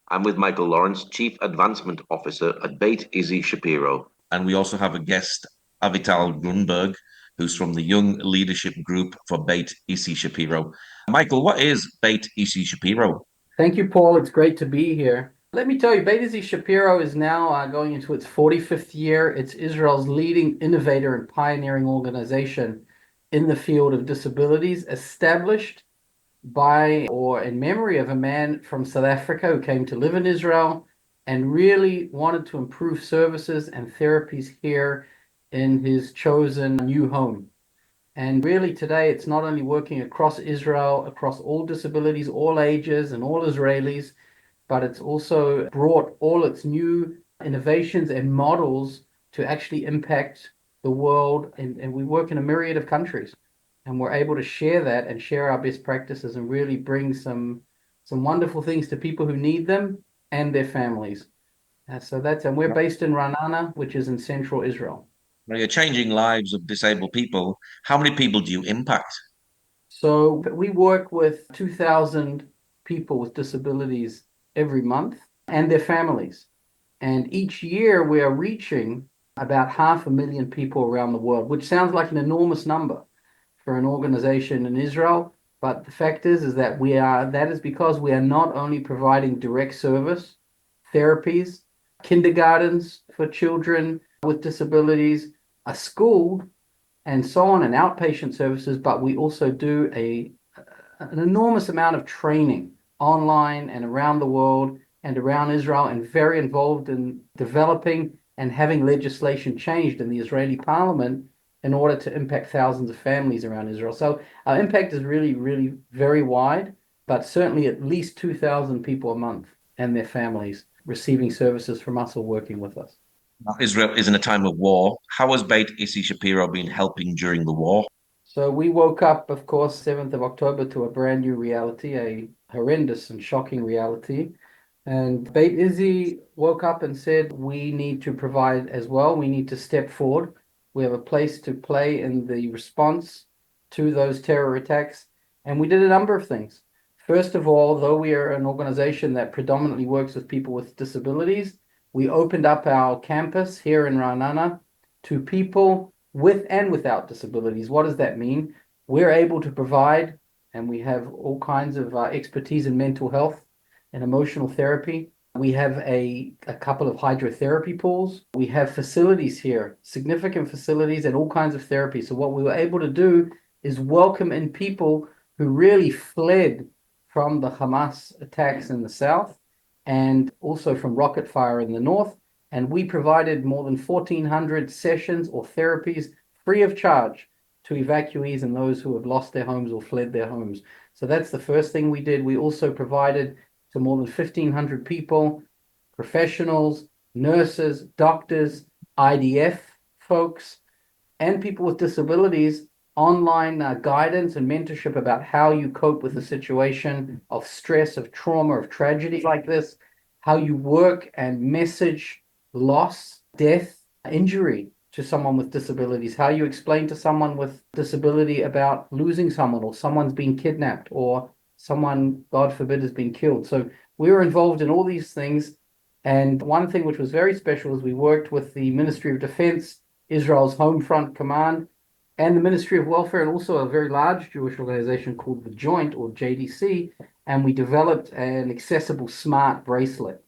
I'm with Michael Lawrence, Chief Advancement Officer at Beit Issie Shapiro. And we also have a guest, Avital Grunberg, who's from the Young Leadership Group for Beit Issie Shapiro. Michael, what is Beit Issie Shapiro? Thank you, Paul. It's great to be here. Let me tell you, Beit Issie Shapiro is now going into its 45th year. It's Israel's leading innovator and pioneering organization in the field of disabilities, established by or in memory of a man from South Africa who came to live in Israel and really wanted to improve services and therapies here in his chosen new home. And really, today, it's not only working across Israel, across all disabilities, all ages, and all Israelis, but it's also brought all its new innovations and models to actually impact the world. And we work in a myriad of countries. And we're able to share that and share our best practices and really bring some wonderful things to people who need them and their families. And we're based in Ra'anana, which is in central Israel. Now, you're changing lives of disabled people. How many people do you impact? So we work with 2,000 people with disabilities every month and their families. And each year we are reaching about 500,000 people around the world, which sounds like an enormous number for an organization in Israel. But the fact is that that is because we are not only providing direct service, therapies, kindergartens for children with disabilities, a school, and so on, and outpatient services, but we also do an enormous amount of training online and around the world and around Israel, and very involved in developing and having legislation changed in the Israeli parliament in order to impact thousands of families around Israel. So our impact is really, really very wide, but certainly at least 2,000 people a month and their families receiving services from us or working with us. Now, Israel is in a time of war. How has Beit Issie Shapiro been helping during the war? So we woke up, of course, 7th of October to a brand new reality, a horrendous and shocking reality. And Beit Issie woke up and said, we need to provide as well. We need to step forward. We have a place to play in the response to those terror attacks. And we did a number of things. First of all, though we are an organization that predominantly works with people with disabilities, we opened up our campus here in Ra'anana to people with and without disabilities. What does that mean? We're able to provide, and we have all kinds of expertise in mental health and emotional therapy. We have a couple of hydrotherapy pools. We have facilities here, significant facilities and all kinds of therapy. So what we were able to do is welcome in people who really fled from the Hamas attacks in the south and also from rocket fire in the north. And we provided more than 1,400 sessions or therapies free of charge to evacuees and those who have lost their homes or fled their homes. So that's the first thing we did. We also provided to more than 1,500 people, professionals, nurses, doctors, IDF folks, and people with disabilities, online guidance and mentorship about how you cope with a situation of stress, of trauma, of tragedy like this, how you work and message loss, death, injury to someone with disabilities, how you explain to someone with disability about losing someone or someone's been kidnapped or someone, God forbid, has been killed. So we were involved in all these things. And one thing which was very special is we worked with the Ministry of Defense, Israel's Home Front Command, and the Ministry of Welfare, and also a very large Jewish organization called the Joint, or JDC, and we developed an accessible smart bracelet,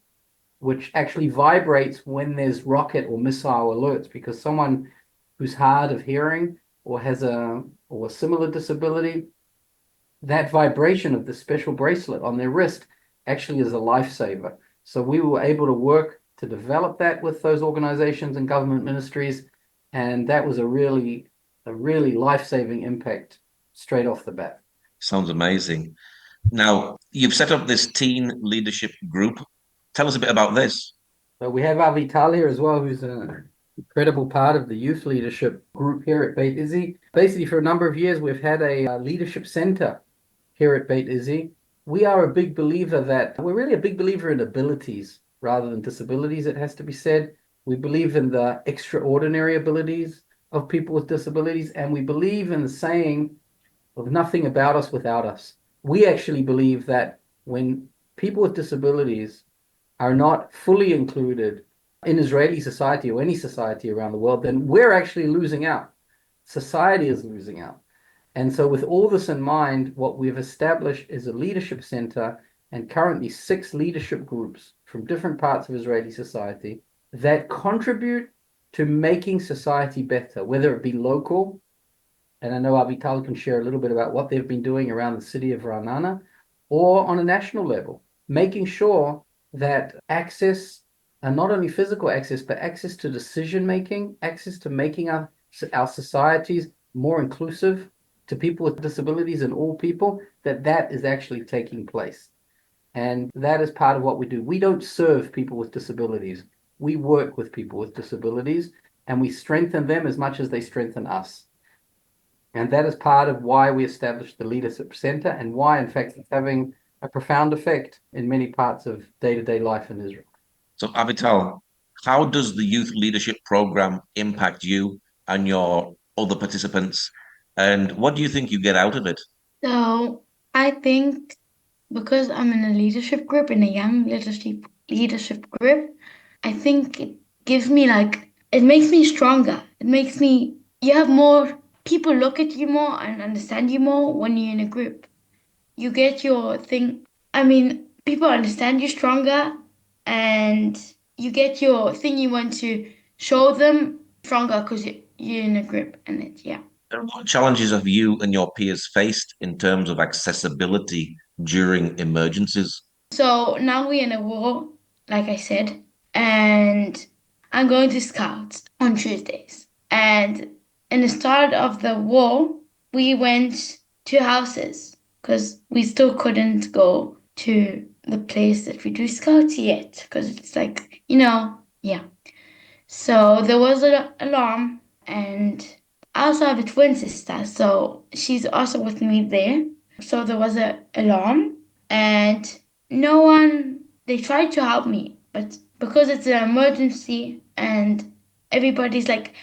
which actually vibrates when there's rocket or missile alerts, because someone who's hard of hearing or has a similar disability, that vibration of the special bracelet on their wrist actually is a lifesaver. So we were able to work to develop that with those organizations and government ministries, and that was a really life-saving impact straight off the bat. Sounds amazing. Now, you've set up this teen leadership group. Tell us a bit about this. So we have Avital here as well, who's an incredible part of the youth leadership group here at Beit Issie. Basically, for a number of years, we've had a leadership center here at Beit Issie. We're really a big believer in abilities rather than disabilities, it has to be said. We believe in the extraordinary abilities of people with disabilities, and we believe in the saying of nothing about us without us. We actually believe that when people with disabilities are not fully included in Israeli society or any society around the world, then we're actually losing out. Society is losing out. And so, with all this in mind, what we've established is a leadership center and currently 6 leadership groups from different parts of Israeli society that contribute to making society better, whether it be local. And I know Avital can share a little bit about what they've been doing around the city of Ra'anana, or on a national level, making sure that access, and not only physical access, but access to decision making, access to making our societies more inclusive to people with disabilities and all people, that is actually taking place. And that is part of what we do. We don't serve people with disabilities. We work with people with disabilities, and we strengthen them as much as they strengthen us. And that is part of why we established the Leadership Center, and why, in fact, it's having a profound effect in many parts of day-to-day life in Israel. So, Avital, how does the youth leadership program impact you and your other participants? And what do you think you get out of it? So I think because I'm in a leadership group, in a young leadership group, I think it gives me like it makes me stronger. It makes me you have more people look at you more and understand you more when you're in a group. You get your thing. I mean, people understand you stronger, and you get your thing you want to show them stronger because you're in a group, and yeah. And what challenges have you and your peers faced in terms of accessibility during emergencies? So now we're in a war, like I said, and I'm going to Scouts on Tuesdays. And in the start of the war, we went to houses because we still couldn't go to the place that we do Scouts yet because it's like, yeah. So there was an alarm, and I also have a twin sister, so she's also with me there. So there was an alarm, and no one, they tried to help me, but because it's an emergency and everybody's like,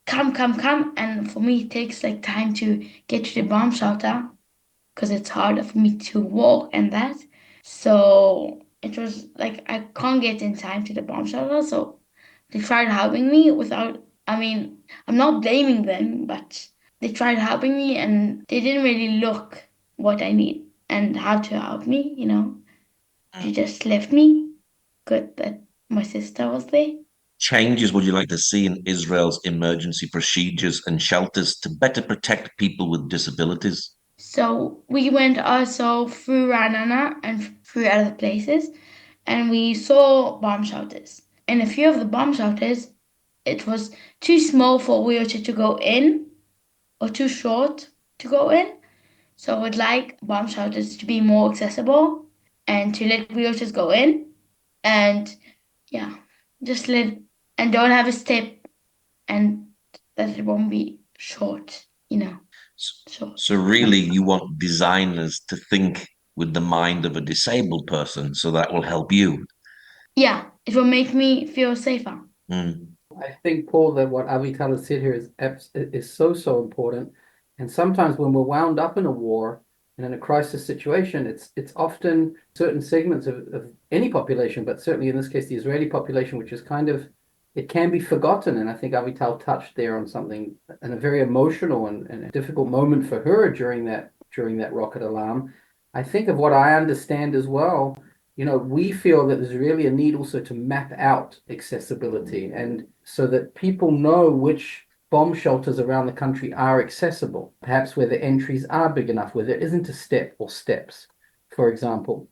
come, come, come. And for me, it takes like time to get to the bomb shelter because it's harder for me to walk and that. So it was like, I can't get in time to the bomb shelter. So they tried helping me without, I mean, I'm not blaming them, but they tried helping me and they didn't really look what I need and how to help me. They just left me. Good that my sister was there. Changes would you like to see in Israel's emergency procedures and shelters to better protect people with disabilities? So we went also through Ranana and through other places, and we saw bomb shelters. In a few of the bomb shelters, it was too small for a wheelchair to go in, or too short to go in. So I would like bomb shelters to be more accessible and to let wheelchairs go in, and yeah, just let and don't have a step, and that it won't be short. So really, you want designers to think with the mind of a disabled person, so that will help you. Yeah, it will make me feel safer. Mm. I think, Paul, that what Avital has said here is so important. And sometimes when we're wound up in a war and in a crisis situation, it's often certain segments of any population, but certainly in this case, the Israeli population, which is it can be forgotten. And I think Avital touched there on something, and a very emotional and a difficult moment for her during that rocket alarm. I think of what I understand as well. We feel that there's really a need also to map out accessibility, and so that people know which bomb shelters around the country are accessible, perhaps where the entries are big enough, where there isn't a step or steps, for example.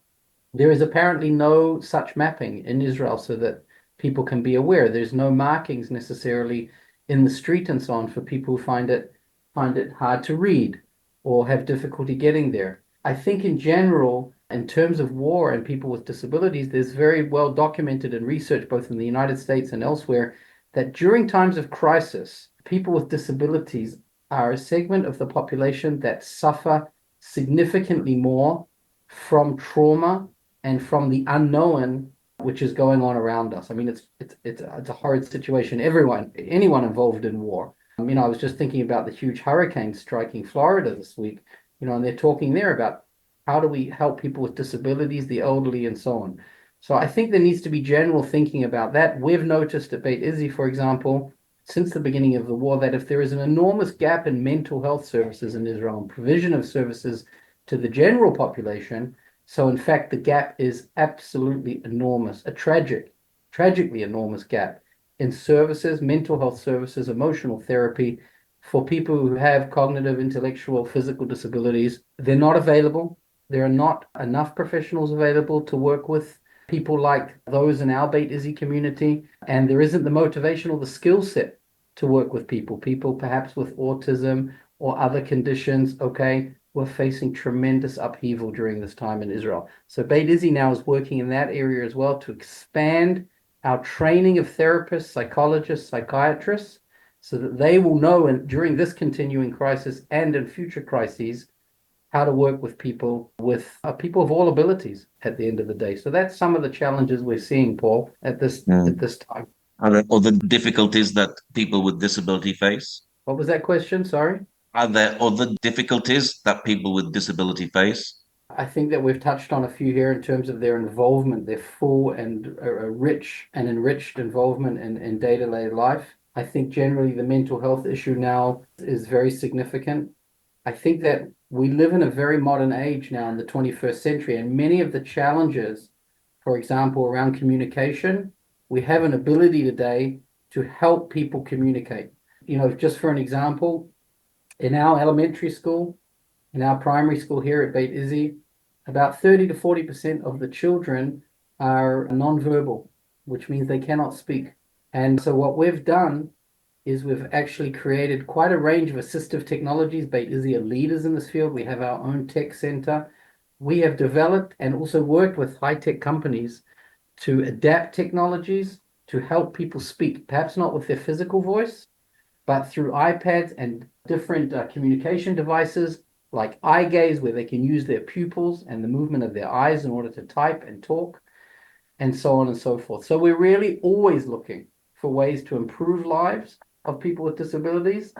There is apparently no such mapping in Israel so that people can be aware. There's no markings necessarily in the street and so on for people who find it hard to read or have difficulty getting there. I think in general, in terms of war and people with disabilities, there's very well documented in research, both in the United States and elsewhere, that during times of crisis, people with disabilities are a segment of the population that suffer significantly more from trauma and from the unknown which is going on around us. I mean, it's a horrid situation. Anyone involved in war. I was just thinking about the huge hurricane striking Florida this week, and they're talking there about how do we help people with disabilities, the elderly, and so on. So I think there needs to be general thinking about that. We've noticed at Beit Issie, for example, since the beginning of the war, that if there is an enormous gap in mental health services in Israel and provision of services to the general population, so in fact the gap is absolutely enormous, tragically enormous gap in services, mental health services, emotional therapy for people who have cognitive, intellectual, physical disabilities. They're not available. There are not enough professionals available to work with people like those in our Beit Issie community, and there isn't the motivation or the skill set to work with people perhaps with autism or other conditions. Okay, we're facing tremendous upheaval during this time in Israel. So Beit Issie now is working in that area as well to expand our training of therapists, psychologists, psychiatrists, so that they will know, and during this continuing crisis and in future crises, how to work with people of all abilities at the end of the day. So that's some of the challenges we're seeing, Paul, at this time. Are there other difficulties that people with disability face? What was that question? Sorry. Are there other difficulties that people with disability face? I think that we've touched on a few here in terms of their involvement, their full and rich and enriched involvement in day-to-day life. I think generally the mental health issue now is very significant. I think that we live in a very modern age now in the 21st century, and many of the challenges, for example, around communication, we have an ability today to help people communicate. Just for an example, in our elementary school, in our primary school here at Beit Issie, about 30 to 40% of the children are nonverbal, which means they cannot speak. And so what we've done is we've actually created quite a range of assistive technologies. Beit Issie are leaders in this field. We have our own tech center. We have developed and also worked with high-tech companies to adapt technologies to help people speak, perhaps not with their physical voice, but through iPads and different communication devices like eye gaze, where they can use their pupils and the movement of their eyes in order to type and talk, and so on and so forth. So we're really always looking for ways to improve lives of people with disabilities,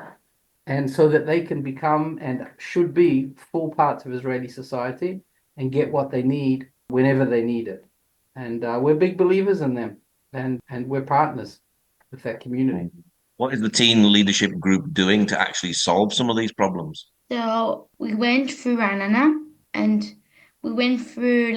and so that they can become and should be full parts of Israeli society and get what they need whenever they need it. And we're big believers in them, and we're partners with that community. What is the teen leadership group doing to actually solve some of these problems? So we went through Ranana, and we went through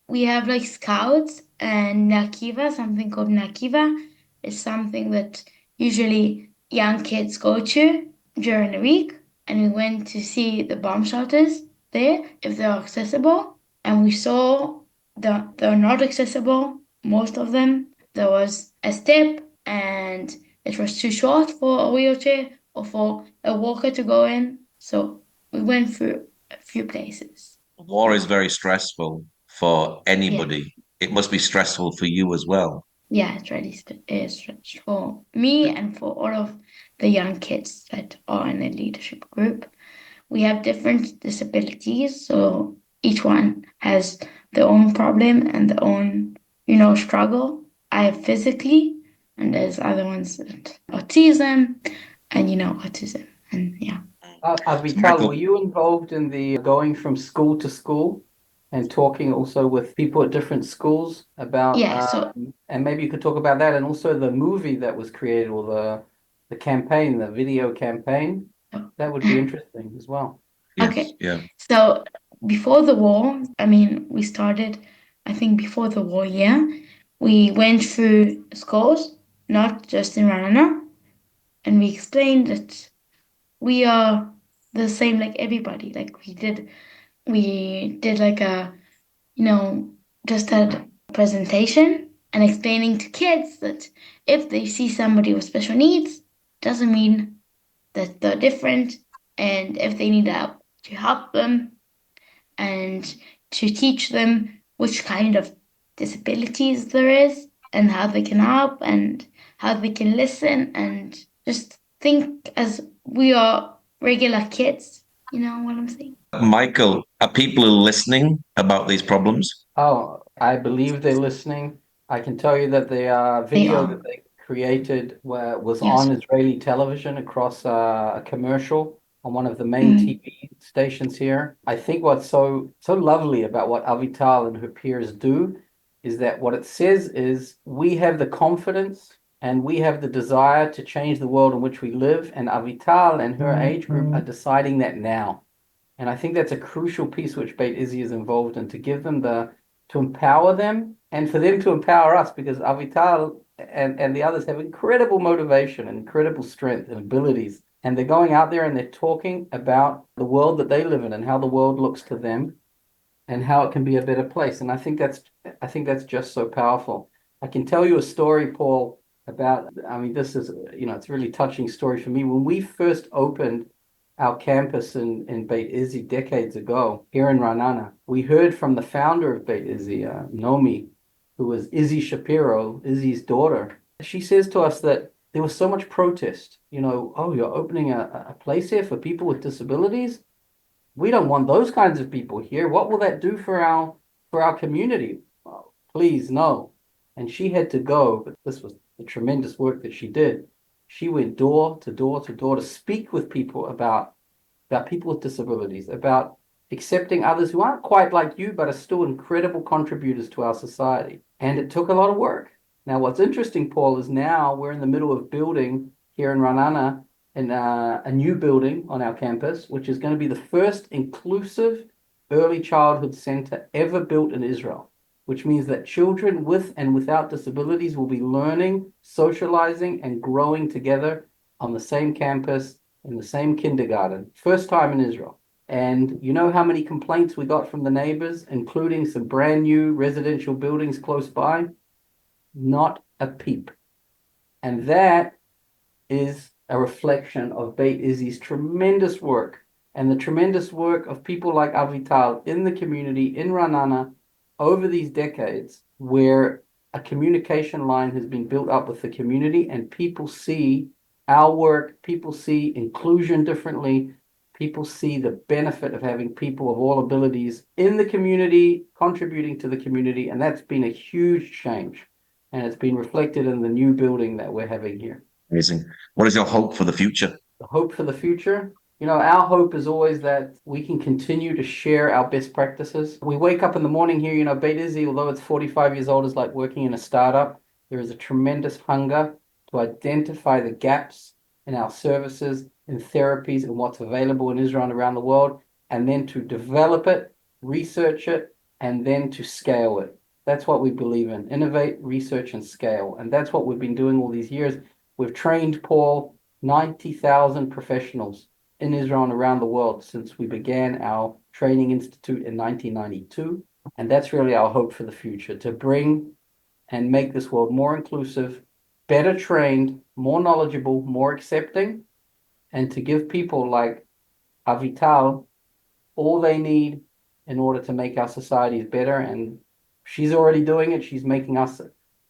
we have scouts and Nakiva, something called Nakiva. It's something that usually young kids go to during the week. And we went to see the bomb shelters there, if they're accessible. And we saw that they're not accessible, most of them. There was a step and it was too short for a wheelchair or for a walker to go in. So we went through a few places. War is very stressful for anybody. It must be stressful for you as well. Yeah, it's really stressful for me and for all of the young kids that are in the leadership group. We have different disabilities, so each one has their own problem and their own, struggle. I have physically, and there's other ones that autism and, autism. And yeah. Avital, were you involved in the going from school to school and talking also with people at different schools about, and maybe you could talk about that, and also the movie that was created, or the campaign, the video campaign? That would be interesting as well. Yes, okay. Yeah. So before the war, we started, I think before the war, we went through schools, not just in Ranana, and we explained that we are the same like everybody. We did just a presentation and explaining to kids that if they see somebody with special needs, doesn't mean that they're different, and if they need help, to help them and to teach them which kind of disabilities there is and how they can help and how they can listen and just think as we are regular kids. You know what I'm saying? Michael, are people listening about these problems? Oh, I believe they're listening. I can tell you that the video that they created was on Israeli television across a commercial on one of the main TV stations here. I think what's so lovely about what Avital and her peers do is that what it says is we have the confidence and we have the desire to change the world in which we live, and Avital and her age group are deciding that now. And I think that's a crucial piece which Beit Issie is involved in, to give them to empower them and for them to empower us, because Avital and the others have incredible motivation and incredible strength and abilities. And they're going out there and they're talking about the world that they live in and how the world looks to them and how it can be a better place. And I think that's just so powerful. I can tell you a story, Paul, about, this is, it's a really touching story for me. When we first opened our campus in Beit Issie decades ago here in Ra'anana, we heard from the founder of Beit Issie, Nomi, who was Issie Shapiro, Issie's daughter. She says to us that there was so much protest. Oh, you're opening a place here for people with disabilities? We don't want those kinds of people here. What will that do for our community? Well, please, no. And she had to go, but this was the tremendous work that she did. She went door to door to door to speak with people about people with disabilities, about accepting others who aren't quite like you, but are still incredible contributors to our society. And it took a lot of work. Now, what's interesting, Paul, is now we're in the middle of building here in Ra'anana a new building on our campus, which is going to be the first inclusive early childhood center ever built in Israel, which means that children with and without disabilities will be learning, socializing, and growing together on the same campus in the same kindergarten. First time in Israel. And you know how many complaints we got from the neighbors, including some brand new residential buildings close by? Not a peep. And that is a reflection of Beit Issie's tremendous work and the tremendous work of people like Avital in the community in Ra'anana over these decades, where a communication line has been built up with the community and people see our work, people see inclusion differently, people see the benefit of having people of all abilities in the community, contributing to the community, and that's been a huge change. And it's been reflected in the new building that we're having here. Amazing. What is your hope for the future? The hope for the future? Our hope is always that we can continue to share our best practices. We wake up in the morning here, Beit Issie, although it's 45 years old, is like working in a startup. There is a tremendous hunger to identify the gaps in our services, in therapies, and what's available in Israel and around the world, and then to develop it, research it, and then to scale it. That's what we believe in. Innovate, research, and scale. And that's what we've been doing all these years. We've trained, Paul, 90,000 professionals in Israel and around the world since we began our training institute in 1992. And that's really our hope for the future, to bring and make this world more inclusive, better trained, more knowledgeable, more accepting, and to give people like Avital all they need in order to make our societies better. And she's already doing it. She's making us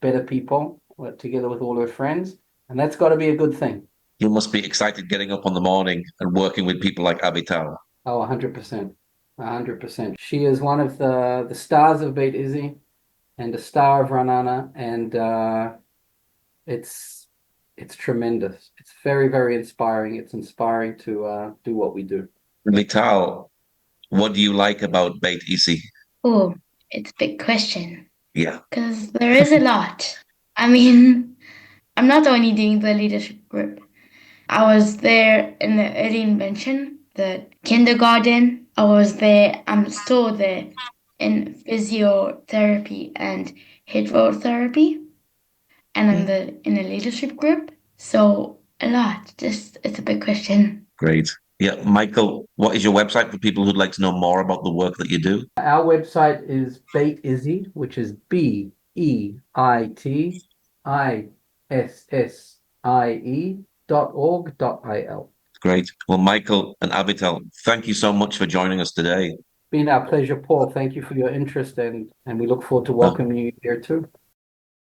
better people together with all her friends. And that's got to be a good thing. You must be excited getting up in the morning and working with people like Avital. Oh, 100%. 100%. She is one of the stars of Beit Issie and a star of Ra'anana. And it's tremendous. It's very, very inspiring. It's inspiring to do what we do. Avital, what do you like about Beit Issie? Oh, it's a big question. Yeah. Because there is a lot. I'm not only doing the leadership group. I was there in the early intervention, the kindergarten. I'm still there in physiotherapy and hydrotherapy. And I'm in the leadership group. So a lot. It's a big question. Great. Yeah. Michael, what is your website for people who'd like to know more about the work that you do? Our website is Beit Issie, which is BEITISSIE.org.il. Great. Well, Michael and Avital, thank you so much for joining us today. It's been our pleasure, Paul. Thank you for your interest, and we look forward to welcoming you here too.